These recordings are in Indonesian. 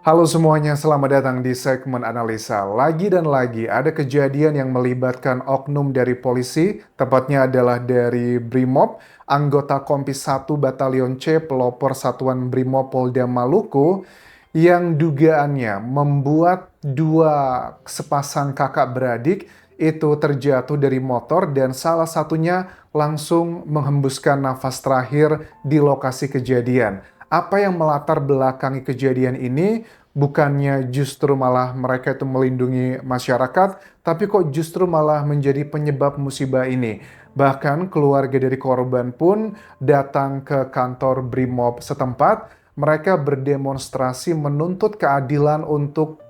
Halo semuanya, selamat datang di segmen analisa. Lagi dan lagi ada kejadian yang melibatkan oknum dari polisi, tepatnya adalah dari Brimob, anggota Kompi 1 Batalion C pelopor Satuan Brimob Polda Maluku, yang dugaannya membuat dua sepasang kakak beradik itu terjatuh dari motor dan salah satunya langsung menghembuskan nafas terakhir di lokasi kejadian. Apa yang melatar belakangi kejadian ini? Bukannya justru malah mereka itu melindungi masyarakat, tapi kok justru malah menjadi penyebab musibah ini. Bahkan keluarga dari korban pun datang ke kantor Brimob setempat. Mereka berdemonstrasi menuntut keadilan untuk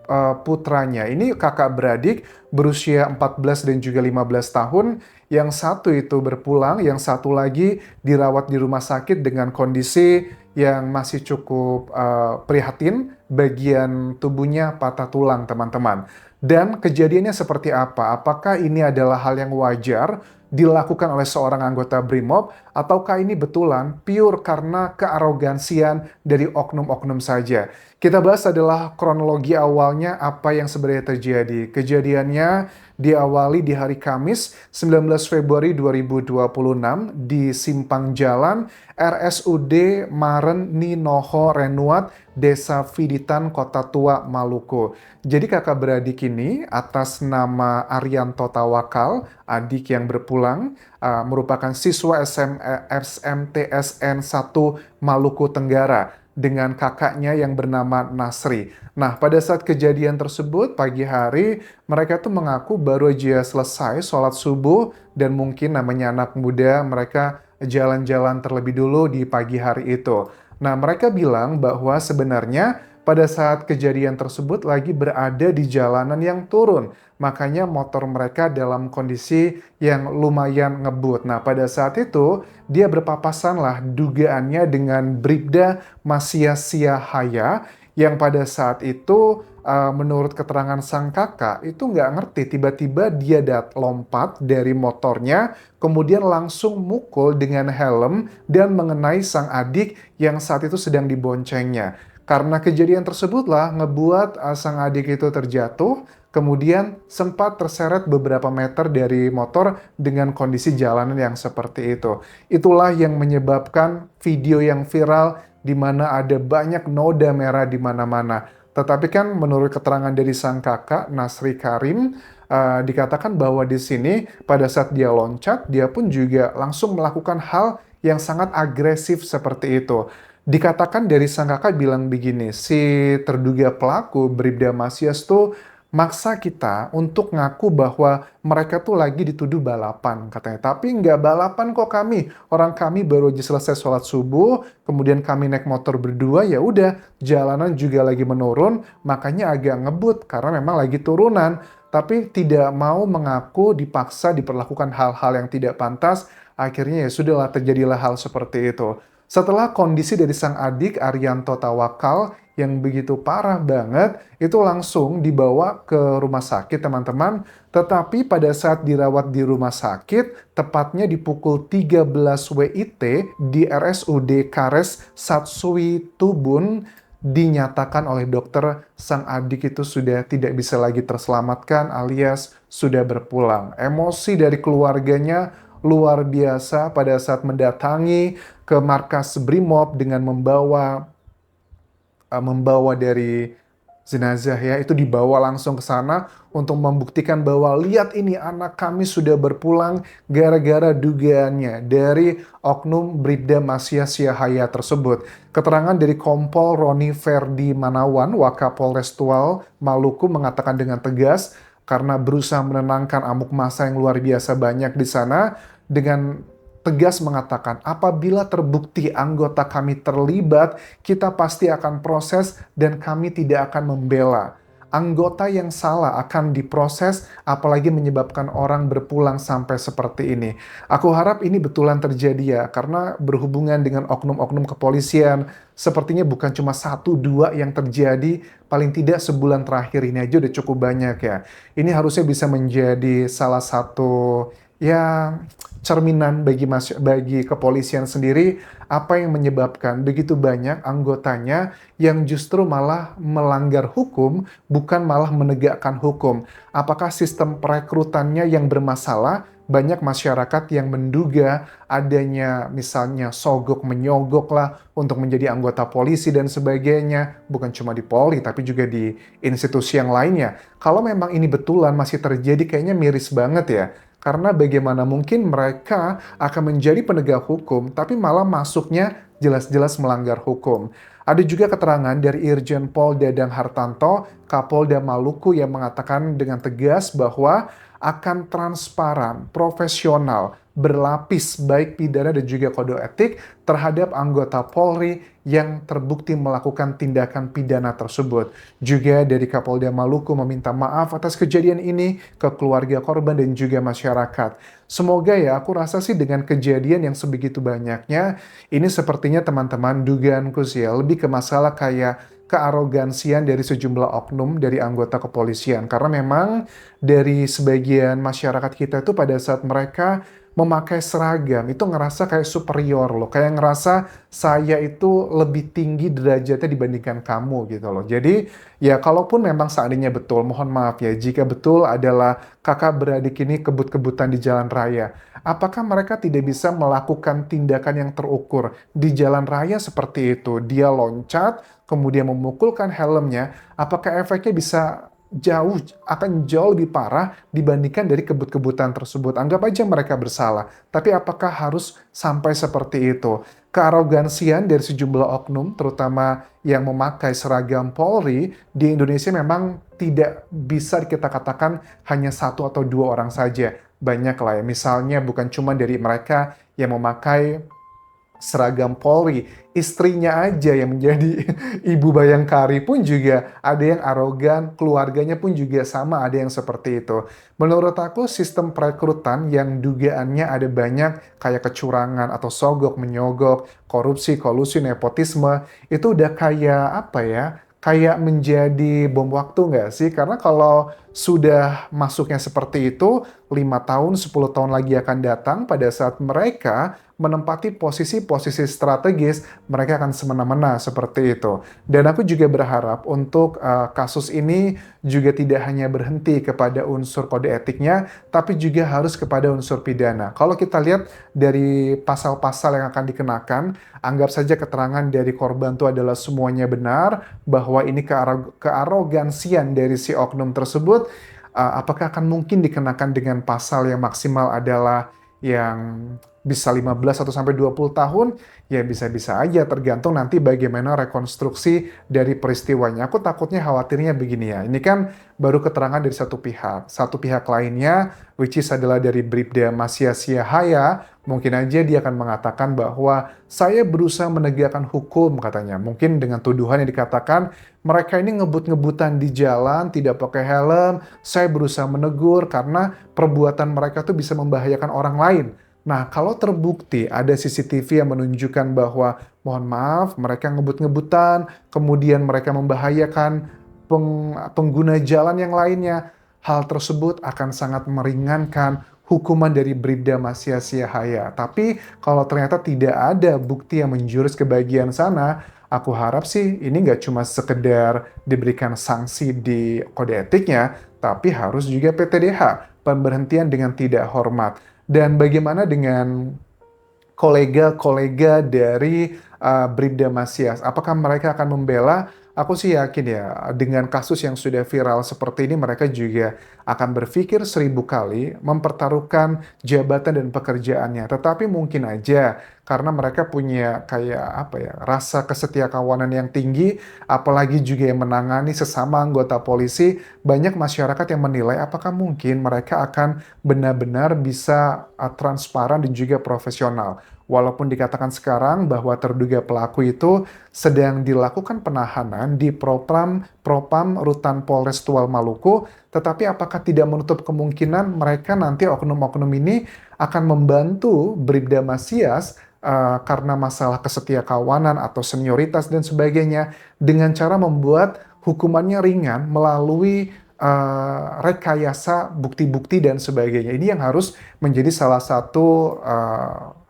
putranya. Ini kakak beradik berusia 14 dan juga 15 tahun. Yang satu itu berpulang, yang satu lagi dirawat di rumah sakit dengan kondisi yang masih cukup prihatin, bagian tubuhnya patah tulang, teman-teman. Dan kejadiannya seperti apa? Apakah ini adalah hal yang wajar dilakukan oleh seorang anggota Brimob, ataukah ini betulan pure karena kearogansian dari oknum-oknum saja? Kita bahas adalah kronologi awalnya apa yang sebenarnya terjadi. Kejadiannya diawali di hari Kamis 19 Februari 2026 di Simpang Jalan RSUD Maren Ninoho Renuat, Desa Fiditan, Kota Tua, Maluku. Jadi kakak beradik ini atas nama Arianto Tawakal, adik yang berpulang, merupakan siswa SMTSN 1 Maluku Tenggara dengan kakaknya yang bernama Nasri. Nah, pada saat kejadian tersebut, pagi hari, mereka tuh mengaku baru aja selesai sholat subuh dan mungkin namanya anak muda, mereka jalan-jalan terlebih dulu di pagi hari itu. Nah, mereka bilang bahwa sebenarnya pada saat kejadian tersebut lagi berada di jalanan yang turun. Makanya motor mereka dalam kondisi yang lumayan ngebut. Nah, pada saat itu dia berpapasan lah dugaannya dengan Bribda Masya Siahaya yang pada saat itu menurut keterangan sang kakak itu nggak ngerti, tiba-tiba dia lompat dari motornya kemudian langsung mukul dengan helm dan mengenai sang adik yang saat itu sedang diboncengnya. Karena kejadian tersebutlah ngebuat sang adik itu terjatuh, kemudian sempat terseret beberapa meter dari motor dengan kondisi jalanan yang seperti itu. Itulah yang menyebabkan video yang viral di mana ada banyak noda merah di mana-mana. Tetapi kan menurut keterangan dari sang kakak, Nasri Karim, dikatakan bahwa di sini pada saat dia loncat, dia pun juga langsung melakukan hal yang sangat agresif seperti itu. Dikatakan dari sang kakak bilang begini, si terduga pelaku Bribda Masyas tuh maksa kita untuk ngaku bahwa mereka tuh lagi dituduh balapan katanya. Tapi nggak balapan kok kami. Orang kami baru aja selesai sholat subuh, kemudian kami naik motor berdua, ya udah jalanan juga lagi menurun, makanya agak ngebut karena memang lagi turunan. Tapi tidak mau mengaku, dipaksa diperlakukan hal-hal yang tidak pantas, akhirnya ya sudahlah terjadilah hal seperti itu. Setelah kondisi dari sang adik Arianto Tawakal yang begitu parah banget, itu langsung dibawa ke rumah sakit teman-teman. Tetapi pada saat dirawat di rumah sakit, tepatnya di pukul 13 WIT di RSUD Kares Satsui Tubun, dinyatakan oleh dokter sang adik itu sudah tidak bisa lagi terselamatkan alias sudah berpulang. Emosi dari keluarganya luar biasa pada saat mendatangi ke markas Brimob dengan membawa dari jenazah ya, itu dibawa langsung ke sana untuk membuktikan bahwa lihat ini anak kami sudah berpulang gara-gara dugaannya dari oknum Bribda Masya Siahaya tersebut. Keterangan dari Kompol Roni Ferdi Manawan, Wakapolres Tual Maluku mengatakan dengan tegas karena berusaha menenangkan amuk massa yang luar biasa banyak di sana dengan tegas mengatakan, apabila terbukti anggota kami terlibat, kita pasti akan proses dan kami tidak akan membela. Anggota yang salah akan diproses, apalagi menyebabkan orang berpulang sampai seperti ini. Aku harap ini betulan terjadi ya, karena berhubungan dengan oknum-oknum kepolisian, sepertinya bukan cuma satu dua yang terjadi, paling tidak sebulan terakhir ini aja udah cukup banyak ya. Ini harusnya bisa menjadi salah satu ya cerminan bagi kepolisian sendiri, apa yang menyebabkan begitu banyak anggotanya yang justru malah melanggar hukum, bukan malah menegakkan hukum. Apakah sistem perekrutannya yang bermasalah? Banyak masyarakat yang menduga adanya misalnya sogok menyogok lah untuk menjadi anggota polisi dan sebagainya, bukan cuma di Polri tapi juga di institusi yang lainnya. Kalau memang ini betulan masih terjadi, kayaknya miris banget ya. Karena bagaimana mungkin mereka akan menjadi penegak hukum, tapi malah masuknya jelas-jelas melanggar hukum. Ada juga keterangan dari Irjen Pol Dadang Hartanto, Kapolda Maluku, yang mengatakan dengan tegas bahwa akan transparan, profesional, berlapis baik pidana dan juga kode etik terhadap anggota Polri yang terbukti melakukan tindakan pidana tersebut. Juga dari Kapolda Maluku meminta maaf atas kejadian ini ke keluarga korban dan juga masyarakat. Semoga ya, aku rasa sih dengan kejadian yang sebegitu banyaknya, ini sepertinya teman-teman dugaanku sih ya, lebih ke masalah kayak kearogansian dari sejumlah oknum dari anggota kepolisian. Karena memang dari sebagian masyarakat kita itu pada saat mereka memakai seragam itu ngerasa kayak superior loh, kayak ngerasa saya itu lebih tinggi derajatnya dibandingkan kamu gitu loh. Jadi ya kalaupun memang seandainya betul, mohon maaf ya, jika betul adalah kakak beradik ini kebut-kebutan di jalan raya, apakah mereka tidak bisa melakukan tindakan yang terukur di jalan raya seperti itu? Dia loncat, kemudian memukulkan helmnya, apakah efeknya bisa akan jauh lebih parah dibandingkan dari kebut-kebutan tersebut. Anggap aja mereka bersalah, tapi apakah harus sampai seperti itu? Kearogansian dari sejumlah oknum, terutama yang memakai seragam Polri di Indonesia, memang tidak bisa kita katakan hanya satu atau dua orang saja. Banyak lah ya, misalnya bukan cuma dari mereka yang memakai seragam Polri, istrinya aja yang menjadi ibu bayangkari pun juga ada yang arogan, keluarganya pun juga sama, ada yang seperti itu. Menurut aku sistem perekrutan yang dugaannya ada banyak kayak kecurangan atau sogok menyogok, korupsi, kolusi, nepotisme, itu udah kayak apa ya? Kayak menjadi bom waktu nggak sih? Karena kalau sudah masuknya seperti itu, 5 tahun, 10 tahun lagi akan datang pada saat mereka menempati posisi-posisi strategis, mereka akan semena-mena seperti itu. Dan aku juga berharap untuk kasus ini juga tidak hanya berhenti kepada unsur kode etiknya, tapi juga harus kepada unsur pidana. Kalau kita lihat dari pasal-pasal yang akan dikenakan, anggap saja keterangan dari korban itu adalah semuanya benar, bahwa ini kearogansian dari si oknum tersebut, apakah akan mungkin dikenakan dengan pasal yang maksimal adalah yang bisa 15 atau sampai 20 tahun? Ya bisa-bisa aja, tergantung nanti bagaimana rekonstruksi dari peristiwanya. Aku takutnya khawatirnya begini ya, ini kan baru keterangan dari satu pihak lainnya, which is adalah dari Bribda Masya Siahaya, mungkin aja dia akan mengatakan bahwa saya berusaha menegakkan hukum katanya. Mungkin dengan tuduhan yang dikatakan mereka ini ngebut-ngebutan di jalan, tidak pakai helm, saya berusaha menegur karena perbuatan mereka tuh bisa membahayakan orang lain. Nah, kalau terbukti ada CCTV yang menunjukkan bahwa, mohon maaf, mereka ngebut-ngebutan, kemudian mereka membahayakan pengguna jalan yang lainnya, hal tersebut akan sangat meringankan hukuman dari Bribda Masya Siahaya. Tapi kalau ternyata tidak ada bukti yang menjurus ke bagian sana, aku harap sih ini nggak cuma sekedar diberikan sanksi di kode etiknya, tapi harus juga PTDH, pemberhentian dengan tidak hormat. Dan bagaimana dengan kolega-kolega dari Bribda Masyas? Apakah mereka akan membela? Aku sih yakin ya, dengan kasus yang sudah viral seperti ini, mereka juga akan berpikir 1000 kali mempertaruhkan jabatan dan pekerjaannya. Tetapi mungkin aja karena mereka punya kayak apa ya, rasa kesetiakawanan yang tinggi, apalagi juga yang menangani sesama anggota polisi, banyak masyarakat yang menilai apakah mungkin mereka akan benar-benar bisa transparan dan juga profesional. Walaupun dikatakan sekarang bahwa terduga pelaku itu sedang dilakukan penahanan di Propam Rutan Polres Tual Maluku, tetapi apakah tidak menutup kemungkinan mereka nanti oknum-oknum ini akan membantu Bribda Masyas karena masalah kesetiakawanan atau senioritas dan sebagainya dengan cara membuat hukumannya ringan melalui rekayasa bukti-bukti dan sebagainya. Ini yang harus menjadi salah satu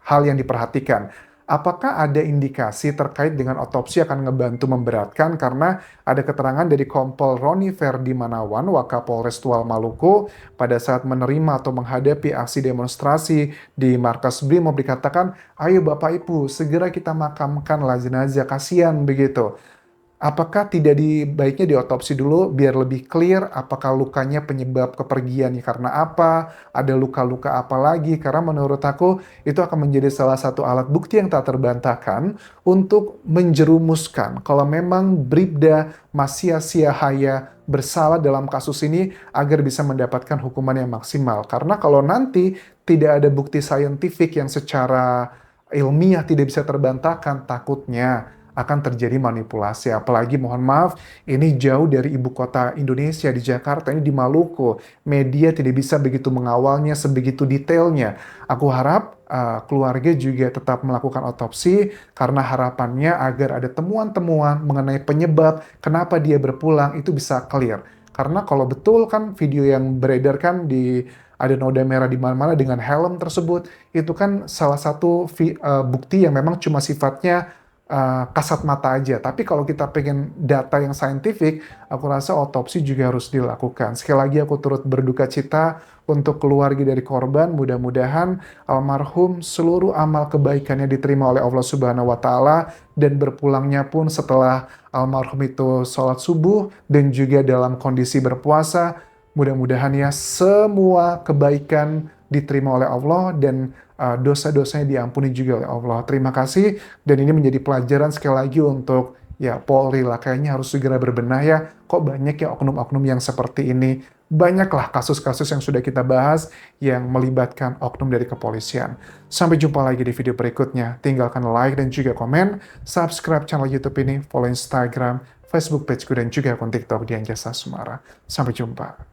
hal yang diperhatikan. Apakah ada indikasi terkait dengan otopsi akan ngebantu memberatkan karena ada keterangan dari Kompol Roni Ferdi Manawan, Wakapolres Tual Maluku, pada saat menerima atau menghadapi aksi demonstrasi di markas Brimob dikatakan, ayo Bapak Ibu segera kita makamkanlah jenazah, kasihan begitu. Apakah tidak baiknya diotopsi dulu biar lebih clear apakah lukanya penyebab kepergiannya karena apa, ada luka-luka apa lagi, karena menurut aku itu akan menjadi salah satu alat bukti yang tak terbantahkan untuk menjerumuskan kalau memang Bribda Masya Siahaya bersalah dalam kasus ini agar bisa mendapatkan hukuman yang maksimal. Karena kalau nanti tidak ada bukti saintifik yang secara ilmiah tidak bisa terbantahkan, takutnya akan terjadi manipulasi. Apalagi mohon maaf, ini jauh dari ibu kota Indonesia di Jakarta, ini di Maluku. Media tidak bisa begitu mengawalnya sebegitu detailnya. Aku harap keluarga juga tetap melakukan otopsi karena harapannya agar ada temuan-temuan mengenai penyebab kenapa dia berpulang itu bisa clear. Karena kalau betul kan video yang beredar kan ada noda merah di mana-mana dengan helm tersebut, itu kan salah satu bukti yang memang cuma sifatnya kasat mata aja. Tapi kalau kita pengen data yang saintifik, aku rasa otopsi juga harus dilakukan. Sekali lagi aku turut berduka cita untuk keluarga dari korban. Mudah-mudahan almarhum seluruh amal kebaikannya diterima oleh Allah Subhanahu wa Ta'ala, dan berpulangnya pun setelah almarhum itu sholat subuh dan juga dalam kondisi berpuasa. Mudah-mudahan ya semua kebaikan diterima oleh Allah dan dosa-dosanya diampuni juga oleh Allah. Terima kasih, dan ini menjadi pelajaran sekali lagi untuk ya Polri lah, kayaknya harus segera berbenah ya, kok banyak ya oknum-oknum yang seperti ini. Banyaklah kasus-kasus yang sudah kita bahas yang melibatkan oknum dari kepolisian. Sampai jumpa lagi di video berikutnya. Tinggalkan like dan juga komen, subscribe channel YouTube ini, follow Instagram, Facebook pageku, dan juga akun TikTok di Anjasa Sumara. Sampai jumpa.